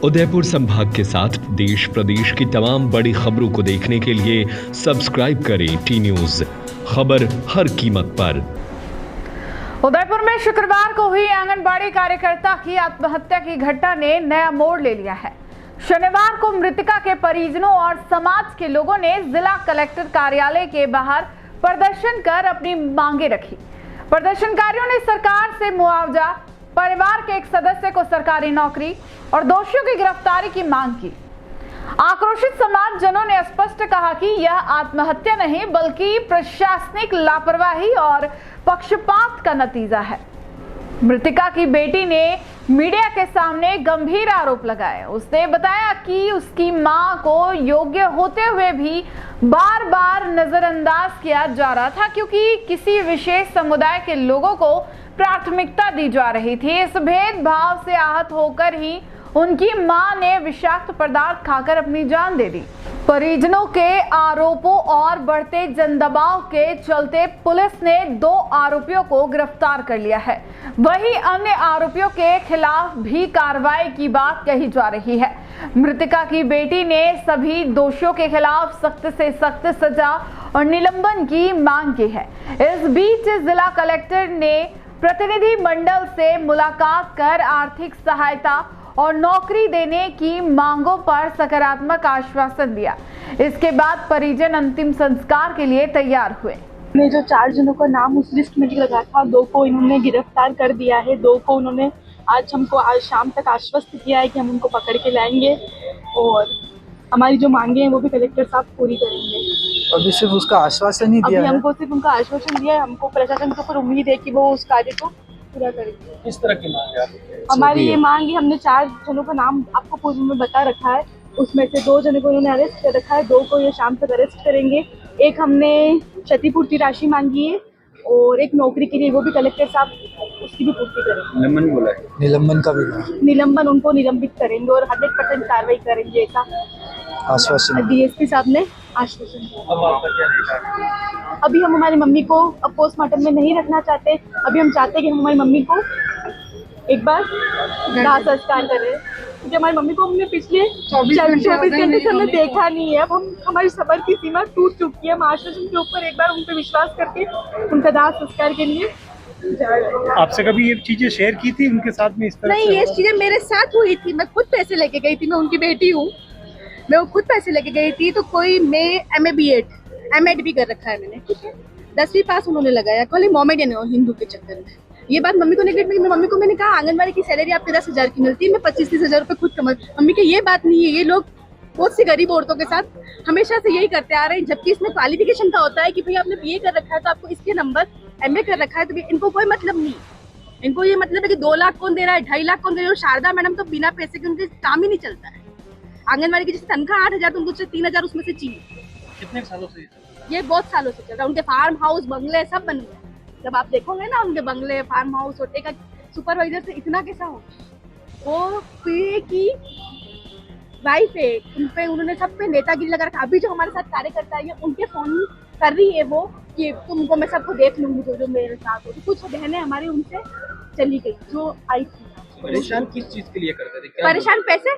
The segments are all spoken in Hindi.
उदयपुर संभाग के साथ देश प्रदेश की तमाम बड़ी खबरों को देखने के लिए सब्सक्राइब करें टी न्यूज, खबर हर कीमत पर। उदयपुर में शुक्रवार को हुई आंगनबाड़ी कार्यकर्ता की आत्महत्या की घटना ने नया मोड़ ले लिया है। शनिवार को मृतका के परिजनों और समाज के लोगों ने जिला कलेक्टर कार्यालय के बाहर प्रदर्शन कर अपनी मांगे रखी। प्रदर्शनकारियों ने सरकार से मुआवजा, परिवार के एक सदस्य को सरकारी नौकरी और दोषियों की गिरफ्तारी की मांग की। आक्रोशित समाज जनों ने स्पष्ट कहा कि यह आत्महत्या नहीं बल्कि प्रशासनिक लापरवाही और पक्षपात का नतीजा है। मृतका की बेटी ने मीडिया के सामने गंभीर आरोप लगाए। उसने बताया कि उसकी मां को योग्य होते हुए भी बार बार नजरअंदाज किया जा रहा था क्योंकि किसी विशेष समुदाय के लोगों को प्राथमिकता दी जा रही थी। इस भेदभाव से आहत होकर ही उनकी मां ने विषाक्त पदार्थ खाकर अपनी जान दे दी। परिजनों के आरोपों और बढ़ते जनदबाव के चलते पुलिस ने 2 आरोपियों को गिरफ्तार कर लिया है। वहीं अन्य आरोपियों के खिलाफ भी कार्रवाई की बात कही जा रही है। मृतका की बेटी ने सभी दोषियों के खिलाफ सख्त से सख्त सजा और निलंबन की मांग की है। इस बीच जिला कलेक्टर ने प्रतिनिधि मंडल से मुलाकात कर आर्थिक सहायता और नौकरी देने की मांगों पर सकारात्मक आश्वासन दिया। इसके बाद परिजन अंतिम संस्कार के लिए तैयार हुए। ने जो 4 जनों का नाम उस लिस्ट में लगा था, 2 को इन्होंने गिरफ्तार कर दिया है। 2 को उन्होंने आज शाम तक आश्वस्त किया है कि हम उनको पकड़ के लाएंगे और हमारी जो मांगे हैं वो भी कलेक्टर साहब पूरी करेंगे। अभी सिर्फ उसका आश्वासन ही दिया है। हमको सिर्फ उनका आश्वासन दिया है। हमको प्रशासन के ऊपर उम्मीद है कि वो उस कार्य को पूरा करेंगे। किस तरह की मांग है हमारी ये मांग है, हमने 4 जनों का नाम आपको पूर्व में बता रखा है। उसमें से 2 जनों को उन्होंने अरेस्ट कर रखा है, 2 को ये शाम तक अरेस्ट करेंगे। एक हमने क्षतिपूर्ति राशि मांगी है और एक नौकरी के लिए, वो भी कलेक्टर साहब उसकी भी पूर्ति करेंगे। निलंबन बोला है, निलंबन का भी निलंबन उनको निलंबित करेंगे और 100% कार्रवाई करेंगे, ऐसा आश्वासन डीएसपी साहब ने आश्वासन दिया। अभी हम हमारी मम्मी को अब पोस्टमार्टम में नहीं रखना चाहते। अभी हम चाहते हैं कि हम हमारी मम्मी को एक बार दाह संस्कार करें क्योंकि हमारी मम्मी को हमने पिछले 24 घंटे से हमने देखा नहीं है। अब हम हमारी सब्र की सीमा टूट चुकी है। हम आश्वासन के ऊपर एक बार उन पर विश्वास करके उनका दाह संस्कार के लिए। आपसे कभी ये चीजें शेयर की थी उनके साथ में? इस तरह नहीं, ये चीजें मेरे साथ हुई थी। मैं खुद पैसे लेके गई थी, मैं उनकी बेटी हूँ। मैं वो खुद पैसे लेके गई थी। तो कोई मैं MA B.Ed M.Ed भी कर रखा है मैंने, ठीक है। 10वीं पास उन्होंने लगाया, कल मोमेडियन है हिंदू के चक्कर में। ये बात मम्मी को नेगलेक्ट नहीं। मम्मी को मैंने कहा आंगनबाड़ी की सैलरी आपके 10,000 की मिलती है, मैं 25-30 हज़ार रुपये खुद कमा। मम्मी की ये बात नहीं है। ये लोग बहुत सी गरीब औरतों के साथ हमेशा से यही करते आ रहे हैं, जबकि इसमें क्वालिफिकेशन का होता है कि भाई आपने BA कर रखा है तो आपको इसके नंबर, MA कर रखा है तो इनको कोई मतलब नहीं। इनको ये मतलब है कि 2 लाख कौन दे रहा है, 2.5 लाख कौन दे रहा है। शारदा मैडम तो बिना पैसे के उनके काम ही नहीं चलता है। आंगनबाड़ी की जैसे तनख्वाह 8,000 तो उनको 3,000 उसमें से चाहिए। कितने सालों से ये बहुत सालों से चल रहा है। उनके फार्म हाउस, बंगले सब बन गए। जब आप देखोगे ना उनके बंगले, फार्म हाउस, होटल का सुपरवाइजर से इतना कैसा हो। वो PA की वाइफ है, उनपे उन्होंने सब पे नेतागिरी लगा रखा। अभी जो हमारे साथ कार्यकर्ता है उनके फोन कर रही है वो कि तुमको मैं सबको देख लूंगी जो मेरे साथ हो। तो कुछ बहनें हमारी उनसे चली गई जो आई थी। परेशान किस चीज के लिए करते थे? परेशान पैसे,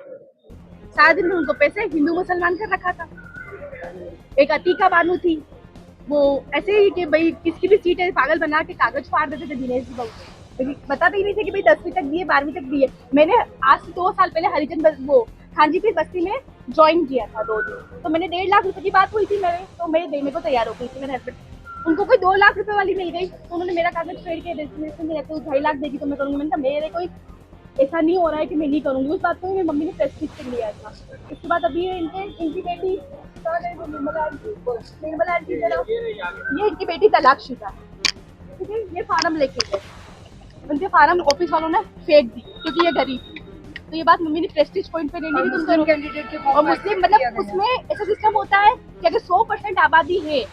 सारा दिन में उनको पैसे हिंदू मुसलमान कर रखा था। एक अतीका बानू थी, वो ऐसे ही कि भाई किसकी भी सीट है पागल बना के कागज फाड़ देते थे दिनेश जी बाबू। बताते ही नहीं थे कि भाई 10वीं तक दिए, 12वीं तक दिए। मैंने आज से 2 साल पहले हरिजन वो खांजीपीर बस्ती में ज्वाइन किया था 2 दिन। तो मैंने 1.5 लाख रुपए की बात हुई थी मेरे, तो मैं देने को तैयार हो गई थी। मेरे हस्बैंड उनको कोई 2 लाख रुपए वाली मिल गई तो उन्होंने मेरा कागज फेर के डेस्टिनेशन में रहते 2.5 लाख देगी तो मैं करूँगी। मैंने कहा मेरे कोई ऐसा नहीं हो रहा है कि मैं नहीं करूँगी। उस बात को मेरी मम्मी ने प्रेस्टिज से लिया था। इसके बाद अभी इनकी बेटी निर्मला आंटी, ये इनकी बेटी तलाकशुदा है, ठीक है। ये फार्म लेके गए, उनके फार्म ऑफिस वालों ने फेंक दी क्योंकि ये गरीब थी। तो ये बात मम्मी ने प्रेस्टीज पॉइंट पे ले ली कि तुम कैंडिडेट के और मुस्लिम मतलब उसमें ऐसा सिस्टम होता है कि अगर 100% आबादी है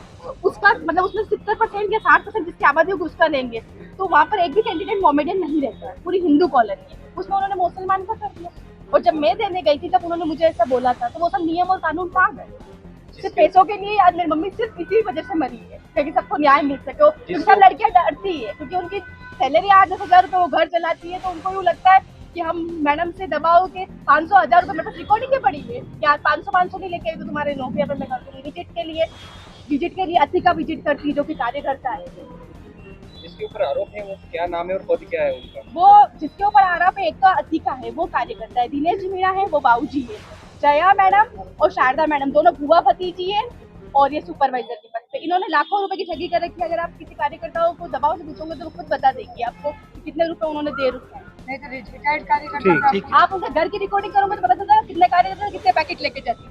उसका मतलब उसमें 70% या 60% जिसकी आबादी होगी उसका लेंगे। तो वहाँ पर एक भी कैंडिडेट मोमेडियन नहीं रहता है, पूरी हिंदू कॉलोनी है। उसमें उन्होंने मुसलमान का कर दिया। और जब मैं देने गई थी तब उन्होंने मुझे ऐसा बोला था। तो वो सब नियम और कानून कहाँ गए? सिर्फ पैसों के लिए आज मेरी मम्मी सिर्फ इसी वजह से मरी है क्योंकि सबको न्याय मिल सके। क्योंकि सब लड़कियां डरती है क्योंकि उनकी सैलरी 8-10 हज़ार रुपये वो घर चलाती है, तो उनको यूँ लगता है कि हम मैडम से दबाओ के 500-1000 रुपए मेरे पास रिकॉर्डिंग है पड़ी है यार, 500 नहीं लेके आई तो तुम्हारे नौकरी पर मैं कर दूंगी। विजिट के लिए अतिका विजिट करती है जो कि कार्यकर्ता है। जिसके ऊपर आरोप है वो क्या नाम है और पद क्या है उनका? वो जिसके ऊपर आरोप है, एक तो अतिका है वो कार्यकर्ता है, दिनेश जी मीणा है वो बाबूजी है, जया मैडम और शारदा मैडम दोनों बुआ भतीजी है और ये सुपरवाइजर के पद पे। इन्होंने लाखों रुपए की ठगी कर रखी है। अगर आप किसी कार्यकर्ताओं को दबाव से पूछोगे तो वो खुद बता देंगे आपको कि कितने रुपए उन्होंने दे रखे हैं। नहीं तो रिटायर्ड कार्यकर्ता ठीक। आप उनके घर की रिकॉर्डिंग करोगे तो पता चलेगा कितने कार्यकर्ता कितने पैकेट लेके जाते हैं।